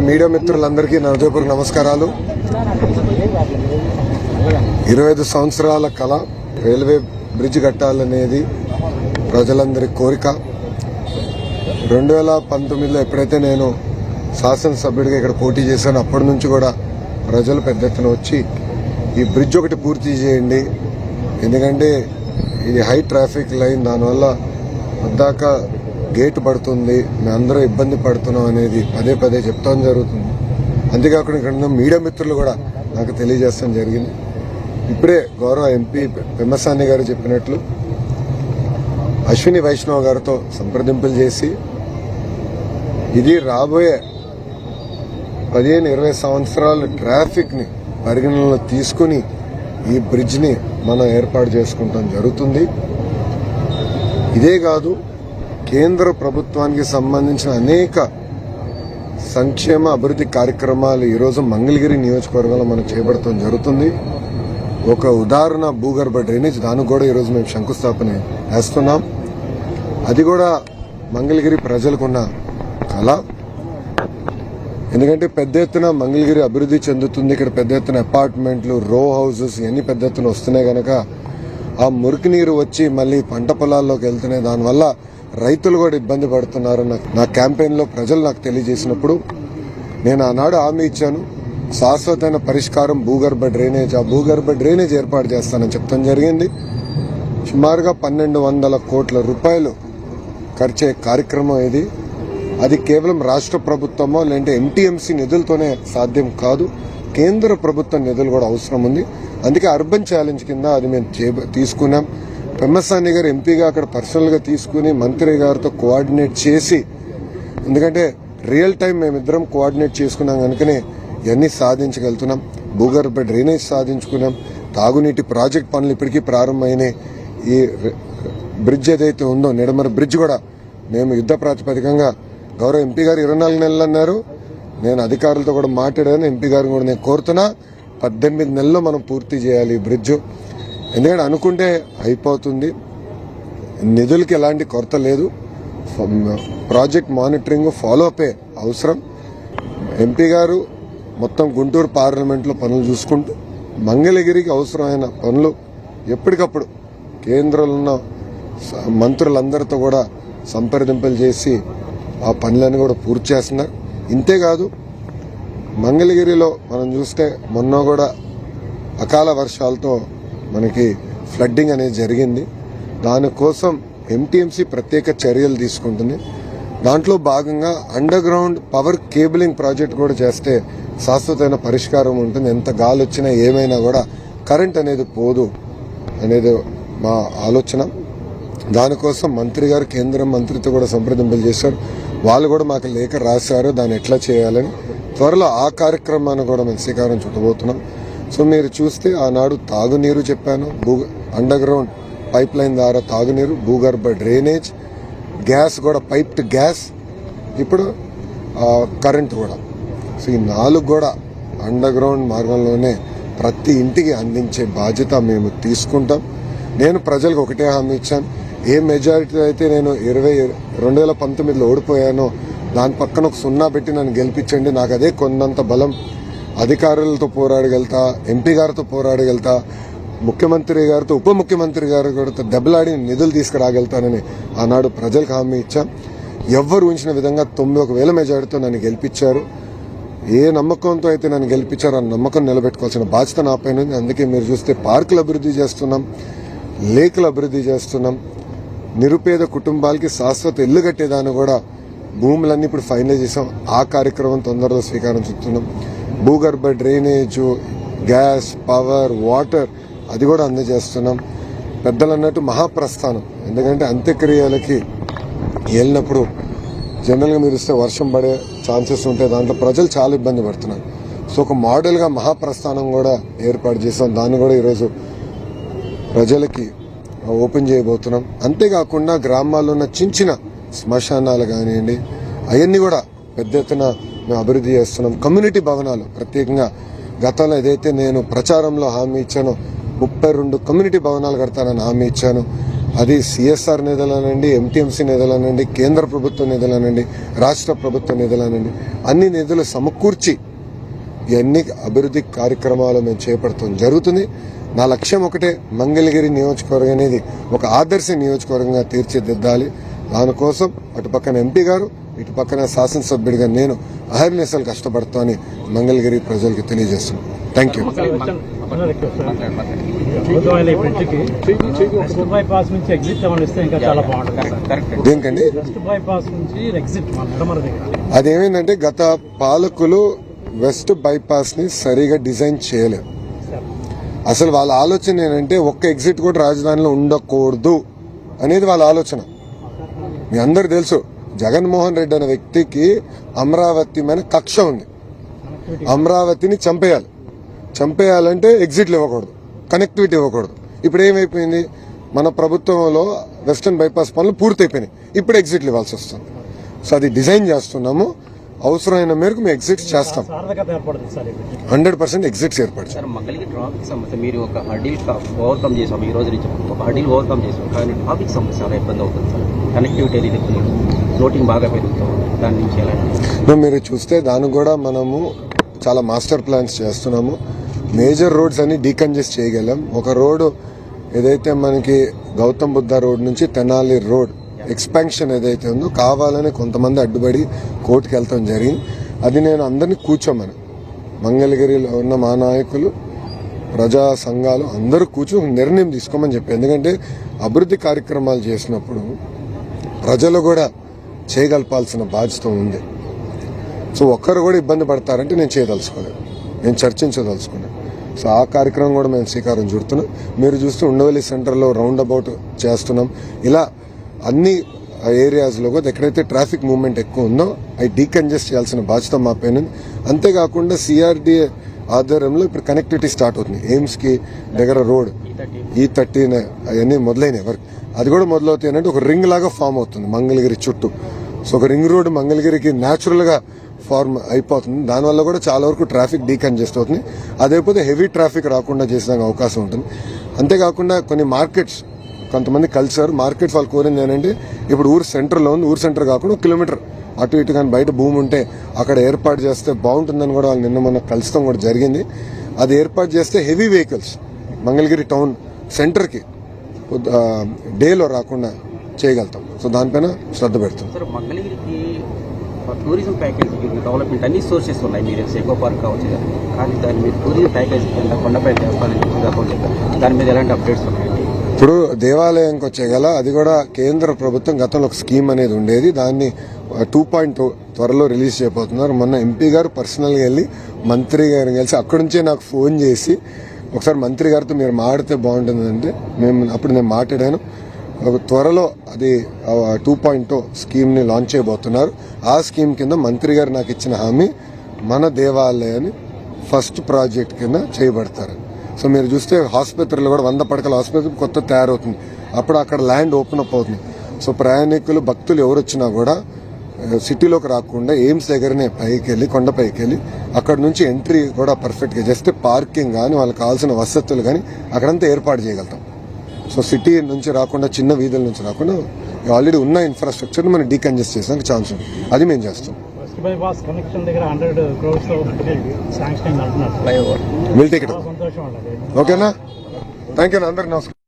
Media మిత్రులందరికీ నా హృదయపూర్వక నమస్కారాలు. 25 సంవత్సరాల కళ రైల్వే బ్రిడ్జ్ కట్టాలనేది ప్రజలందరి కోరిక. 2019లో ఎప్పుడైతే నేను శాసనసభ్యుడిగా ఇక్కడ పోటీ చేశానో అప్పటి నుంచి కూడా ప్రజలు పెద్ద ఎత్తున వచ్చి ఈ బ్రిడ్జ్ ఒకటి పూర్తి చేయండి, ఎందుకంటే ఇది హై ట్రాఫిక్ లైన్, దానివల్ల వద్దాక గేట్ పడుతుంది, మేమందరూ ఇబ్బంది పడుతున్నాం అనేది పదే పదే చెప్తాం జరుగుతుంది. అంతేకాకుండా ఇక్కడ మీడియా మిత్రులు కూడా నాకు తెలియజేస్తాం జరిగింది. ఇప్పుడే గౌరవ ఎంపీ పెమ్మసాని గారు చెప్పినట్లు అశ్విని వైష్ణవ్ గారితో సంప్రదింపులు చేసి ఇది రాబోయే 15-20 సంవత్సరాల ట్రాఫిక్ ని పరిగణనలో తీసుకుని ఈ బ్రిడ్జ్ ని మనం ఏర్పాటు చేసుకుంటాం జరుగుతుంది. ఇదే కాదు, కేంద్ర ప్రభుత్వానికి సంబంధించిన అనేక సంక్షేమ అభివృద్ధి కార్యక్రమాలు ఈరోజు మంగళగిరి నియోజకవర్గంలో మనం చేపడటం జరుగుతుంది. ఒక ఉదాహరణ భూగర్భ డ్రైనేజ్, దానికి కూడా ఈరోజు మేము శంకుస్థాపన చేస్తున్నాం. అది కూడా మంగళగిరి ప్రజలకున్న కళ. ఎందుకంటే పెద్ద ఎత్తున మంగళగిరి అభివృద్ధి చెందుతుంది. ఇక్కడ పెద్ద ఎత్తున అపార్ట్మెంట్లు, రో హౌసెస్ ఇవన్నీ పెద్ద ఎత్తున వస్తున్నాయి కనుక ఆ మురికి నీరు వచ్చి మళ్ళీ పంట పొలాల్లోకి వెళ్తున్నాయి. దానివల్ల రైతులు కూడా ఇబ్బంది పడుతున్నారు. నా క్యాంపెయిన్లో ప్రజలు నాకు తెలియజేసినప్పుడు నేను ఆనాడు హామీ ఇచ్చాను, శాశ్వతమైన పరిష్కారం భూగర్భ డ్రైనేజ్. ఆ భూగర్భ డ్రైనేజ్ ఏర్పాటు చేస్తానని చెప్తాం జరిగింది. సుమారుగా 1200 కోట్ల రూపాయలు ఖర్చే కార్యక్రమం ఇది. అది కేవలం రాష్ట్ర ప్రభుత్వమో లేదంటే ఎంటీఎంసీ నిధులతోనే సాధ్యం కాదు, కేంద్ర ప్రభుత్వ నిధులు కూడా అవసరం ఉంది. అందుకే అర్బన్ ఛాలెంజ్ కింద అది మేము తీసుకున్నాం. పెమ్మసాని గారు ఎంపీగా అక్కడ పర్సనల్ గా తీసుకుని మంత్రి గారితో కోఆర్డినేట్ చేసి, ఎందుకంటే రియల్ టైం మేమిద్దరం కోఆర్డినేట్ చేసుకున్నాం కనుకనే ఇవన్నీ సాధించగలుగుతున్నాం. భూగర్భ డ్రైనేజ్ సాధించుకున్నాం. తాగునీటి ప్రాజెక్ట్ పనులు ఇప్పటికీ ప్రారంభమైనాయి. ఈ బ్రిడ్జ్ ఏదైతే ఉందో నిడమర బ్రిడ్జ్ కూడా మేము యుద్ధ ప్రాతిపదికంగా గౌరవ ఎంపీ గారు 24 నెలలు అన్నారు. నేను అధికారులతో కూడా మాట్లాడాను. ఎంపీ గారిని కూడా నేను కోరుతున్నా 18 నెలల్లో మనం పూర్తి చేయాలి ఈ బ్రిడ్జ్. ఎందుకంటే అనుకుంటే అయిపోతుంది, నిధులకి ఎలాంటి కొరత లేదు. ప్రాజెక్ట్ మానిటరింగ్ ఫాలో అప్ అవసరం. ఎంపీ గారు మొత్తం గుంటూరు పార్లమెంట్లో పనులు చూసుకుంటూ మంగళగిరికి అవసరమైన పనులు ఎప్పటికప్పుడు కేంద్రంలో ఉన్న మంత్రులందరితో కూడా సంప్రదింపులు చేసి ఆ పనులన్నీ కూడా పూర్తి చేస్తున్నారు. ఇంతేకాదు, మంగళగిరిలో మనం చూస్తే మొన్న కూడా అకాల వర్షాలతో మనకి ఫ్లడ్డింగ్ అనేది జరిగింది. దానికోసం ఎంటీఎంసీ ప్రత్యేక చర్యలు తీసుకుంటుంది. దాంట్లో భాగంగా under ground power cabling project కూడా చేస్తే శాశ్వతమైన పరిష్కారం ఉంటుంది. ఎంత గాలి వచ్చినా ఏమైనా కూడా కరెంట్ అనేది పోదు అనేది మా ఆలోచన. దానికోసం మంత్రి గారు కేంద్ర మంత్రితో కూడా సంప్రదింపులు చేశారు. వాళ్ళు కూడా మాకు లేఖ రాశారు దాన్ని ఎట్లా చేయాలని. త్వరలో ఆ కార్యక్రమాన్ని కూడా మేము శ్రీకారం చుట్టబోతున్నాం. సో మీరు చూస్తే ఆనాడు తాగునీరు చెప్పాను, అండర్ గ్రౌండ్ పైప్ లైన్ ద్వారా తాగునీరు, భూగర్భ డ్రైనేజ్, గ్యాస్ కూడా పైప్డ్ గ్యాస్, ఇప్పుడు కరెంట్ కూడా. సో ఈ 4 కూడా అండర్ గ్రౌండ్ మార్గంలోనే ప్రతి ఇంటికి అందించే బాధ్యత మేము తీసుకుంటాం. నేను ప్రజలకు ఒకటే హామీ ఇచ్చాను, ఏ మెజారిటీ అయితే నేను 2019లో ఓడిపోయానో దాని పక్కన ఒక 0 పెట్టి నన్ను గెలిపించండి. నాకు అదే కొండంత బలం. అధికారులతో పోరాడగలుగుతా, ఎంపీ గారితో పోరాడగలుగుతా, ముఖ్యమంత్రి గారితో ఉప ముఖ్యమంత్రి గారితో దెబ్బలాడి నిధులు తీసుకురాగలుగుతానని ఆనాడు ప్రజలకు హామీ ఇచ్చాం. ఎవ్వరు ఊహించిన విధంగా 91,000 మెజారిటీతో నన్ను గెలిపించారు. ఏ నమ్మకంతో అయితే నన్ను గెలిపించారో ఆ నమ్మకం నిలబెట్టుకోవాల్సిన బాధ్యత నా పైన ఉంది. అందుకే మీరు చూస్తే పార్కులు అభివృద్ధి చేస్తున్నాం, లేకులు అభివృద్ధి చేస్తున్నాం, నిరుపేద కుటుంబాలకి శాశ్వత ఇల్లు కట్టేదాన్ని కూడా భూములన్నీ ఇప్పుడు ఫైనలైజ్ చేసాం. ఆ కార్యక్రమం తొందరలో స్వీకారం చుడుతున్నాం. భూగర్భ డ్రైనేజ్, గ్యాస్, పవర్, వాటర్ అది కూడా అందజేస్తున్నాం. పెద్దలు అన్నట్టు మహాప్రస్థానం, ఎందుకంటే అంత్యక్రియలకి వెళ్ళినప్పుడు జనరల్గా మీరు ఇస్తే వర్షం పడే ఛాన్సెస్ ఉంటాయి. దాంట్లో ప్రజలు చాలా ఇబ్బంది పడుతున్నారు. సో ఒక మోడల్గా మహాప్రస్థానం కూడా ఏర్పాటు చేసాం. దాన్ని కూడా ఈరోజు ప్రజలకి ఓపెన్ చేయబోతున్నాం. అంతేకాకుండా గ్రామాల్లో ఉన్న చిన్న శ్మశానాలు కానివ్వండి, అవన్నీ కూడా పెద్ద ఎత్తున మేము అభివృద్ధి చేస్తున్నాం. కమ్యూనిటీ భవనాలు ప్రత్యేకంగా గతంలో ఏదైతే నేను ప్రచారంలో హామీ ఇచ్చానో 32 కమ్యూనిటీ భవనాలు కడతానని హామీ ఇచ్చాను. అది సిఎస్ఆర్ నిధులనండి, ఎంటీఎంసీ నిధులనండి, కేంద్ర ప్రభుత్వ నిధులనండి, రాష్ట్ర ప్రభుత్వ నిధులనండి, అన్ని నిధులు సమకూర్చి ఇవన్నీ అభివృద్ధి కార్యక్రమాలు మేము చేపడతాం జరుగుతుంది. నా లక్ష్యం ఒకటే, మంగళగిరి నియోజకవర్గం అనేది ఒక ఆదర్శ నియోజకవర్గంగా తీర్చిదిద్దాలి. దానికోసం అటు పక్కన ఎంపీ గారు, ఇటు పక్కన శాసనసభ్యుడిగా నేను అహర్నిశలు కష్టపడతానని మంగళగిరి ప్రజలకు తెలియజేస్తున్నాను. Thank you. దేనికండి అదేమైందంటే గత పాలకులు వెస్ట్ బైపాస్ ని సరిగా డిజైన్ చేయలేదు. అసలు వాళ్ళ ఆలోచన ఏంటంటే ఒక్క ఎగ్జిట్ కూడా రాజధానిలో ఉండకూడదు అనేది వాళ్ళ ఆలోచన. మీ అందరు తెలుసు, జగన్మోహన్ రెడ్డి అనే వ్యక్తికి అమరావతి మీద కక్ష ఉంది. అమరావతిని చంపేయాలంటే ఎగ్జిట్లు ఇవ్వకూడదు, కనెక్టివిటీ ఇవ్వకూడదు. ఇప్పుడు ఏమైపోయింది, మన ప్రభుత్వంలో వెస్టర్న్ బైపాస్ పనులు పూర్తయిపోయినాయి, ఇప్పుడు ఎగ్జిట్లు ఇవ్వాల్సి వస్తుంది. సో అది డిజైన్ చేస్తున్నాము, అవసరమైన మేరకు మేము ఎగ్జిట్స్ చేస్తాం. 100% ఎగ్జిట్స్ ఏర్పడతారు. మంగళగిరి ట్రాఫిక్ సమస్య మీరు ఒక హర్డిల్ ఓవర్కమ్ చేసాం, ఈ రోజు నుంచి ఒక హర్డిల్ ఓవర్కమ్ చేసాం, కానీ ట్రాఫిక్ సమస్య చాలా ఇబ్బంది అవుతుంది సార్. కనెక్టివిటీ అనేది ఫ్లోటింగ్ బాగా పెరుగుతుంది, దాని నుంచి ఎలా మీరు చూస్తే దానికి కూడా మనము చాలా మాస్టర్ ప్లాన్స్ చేస్తున్నాము. మేజర్ రోడ్స్ అన్ని డీకంజెస్ట్ చేయగలం. ఒక రోడ్డు ఏదైతే మనకి గౌతమ్ బుద్ధ రోడ్ నుంచి తెనాలి రోడ్ ఎక్స్పాన్షన్ ఏదైతే ఉందో కావాలని కొంతమంది అడ్డుపడి కోర్టుకు వెళ్తాం జరిగింది. అది నేను అందరినీ కూర్చోమని, మంగళగిరిలో ఉన్న మా నాయకులు, ప్రజా సంఘాలు అందరూ కూర్చొని నిర్ణయం తీసుకోమని చెప్పి. ఎందుకంటే అభివృద్ధి కార్యక్రమాలు చేసినప్పుడు ప్రజలు కూడా చేయగలపాల్సిన బాధ్యత ఉంది. సో ఒక్కరు కూడా ఇబ్బంది పడతారంటే నేను చేయదలుచుకోలేదు, నేను చర్చించదలుచుకున్నాను. సో ఆ కార్యక్రమం కూడా మేము శ్రీకారం చుడుతున్నాం. మీరు చూస్తే ఉండవల్లి సెంటర్లో రౌండ్ అబౌట్ చేస్తున్నాం. ఇలా అన్ని ఏరియాస్లో కూడా ఎక్కడైతే ట్రాఫిక్ మూవ్మెంట్ ఎక్కువ ఉందో అవి డీకంజెస్ట్ చేయాల్సిన బాధ్యత మా పైన. అంతేకాకుండా సిఆర్డీఏ ఆధ్వర్యంలో ఇప్పుడు కనెక్టివిటీ స్టార్ట్ అవుతుంది. ఎయిమ్స్కి దగ్గర రోడ్ E30 అవన్నీ మొదలైనవి వర్క్. అది కూడా మొదలవుతాయి అంటే ఒక రింగ్ లాగా ఫామ్ అవుతుంది మంగళగిరి చుట్టూ. సో ఒక రింగ్ రోడ్ మంగళగిరికి న్యాచురల్గా ఫార్మ్ అయిపోతుంది. దానివల్ల కూడా చాలా వరకు ట్రాఫిక్ డీకంజెస్ట్ అవుతుంది. అదైపోతే హెవీ ట్రాఫిక్ రాకుండా చేసే అవకాశం ఉంటుంది. అంతేకాకుండా కొన్ని మార్కెట్స్ కొంతమంది కలిసారు. మార్కెట్స్ వాళ్ళు కోరింది ఏంటంటే ఇప్పుడు ఊరు సెంటర్లో ఉంది, ఊరు సెంటర్ కాకుండా 1 కిలోమీటర్ అటు ఇటు కానీ బయట భూమి ఉంటే అక్కడ ఏర్పాటు చేస్తే బాగుంటుందని కూడా వాళ్ళు నిన్న మొన్న కలుస్తాం కూడా జరిగింది. అది ఏర్పాటు చేస్తే హెవీ వెహికల్స్ మంగళగిరి టౌన్ సెంటర్కి డేలో రాకుండా చేయగలుగుతాం. సో దానిపైన శ్రద్ధ పెడతాం. మంగళగిరికి టూరిజం ప్యాకేజ్ డెవలప్మెంట్ అన్ని సోర్సెస్ ఉన్నాయి. మీరు ఎకో పార్క్ కావచ్చు, కానీ దాని మీద టూరిజం ప్యాకేజ్ కొండపై చేస్తానని దాని మీద ఎలాంటి అప్డేట్స్ ఉన్నాయి? ఇప్పుడు దేవాలయంకి వచ్చే గల అది కూడా కేంద్ర ప్రభుత్వం గతంలో ఒక స్కీమ్ అనేది ఉండేది, దాన్ని 2.0 త్వరలో రిలీజ్ చేయబోతున్నారు. మొన్న ఎంపీ గారు పర్సనల్గా వెళ్ళి మంత్రి గారిని కలిసి అక్కడి నుంచే నాకు ఫోన్ చేసి ఒకసారి మంత్రి గారితో మీరు మాడితే బాగుంటుందంటే అప్పుడు నేను మాట్లాడాను. త్వరలో అది 2.0 స్కీమ్ని లాంచ్ చేయబోతున్నారు. ఆ స్కీమ్ కింద మంత్రి గారు నాకు ఇచ్చిన హామీ మన దేవాలయాన్ని ఫస్ట్ ప్రాజెక్ట్ కింద చేయబడతారు. సో మీరు చూస్తే ఆసుపత్రిలో కూడా 100 పడకల ఆసుపత్రి కొత్త తయారవుతుంది. అప్పుడు అక్కడ ల్యాండ్ ఓపెన్ అప్ అవుతుంది. సో ప్రయాణికులు, భక్తులు ఎవరు వచ్చినా కూడా సిటీలోకి రాకుండా ఎయిమ్స్ దగ్గరనే పైకి వెళ్ళి, కొండపైకి వెళ్ళి అక్కడ నుంచి ఎంట్రీ కూడా పర్ఫెక్ట్గా చేస్తే పార్కింగ్ కానీ వాళ్ళకి కావాల్సిన వసతులు కానీ అక్కడంతా ఏర్పాటు చేయగలుగుతాం. సో సిటీ నుంచి రాకుండా, చిన్న వీధుల నుంచి రాకుండా ఆల్రెడీ ఉన్న ఇన్ఫ్రాస్ట్రక్చర్ని మనం డీకంజెస్ట్ చేసానికి ఛాన్స్ ఉంది. అది మేము చేస్తాం. Will take it. ఓకేనా? Thank you. అందరికి నమస్కారం.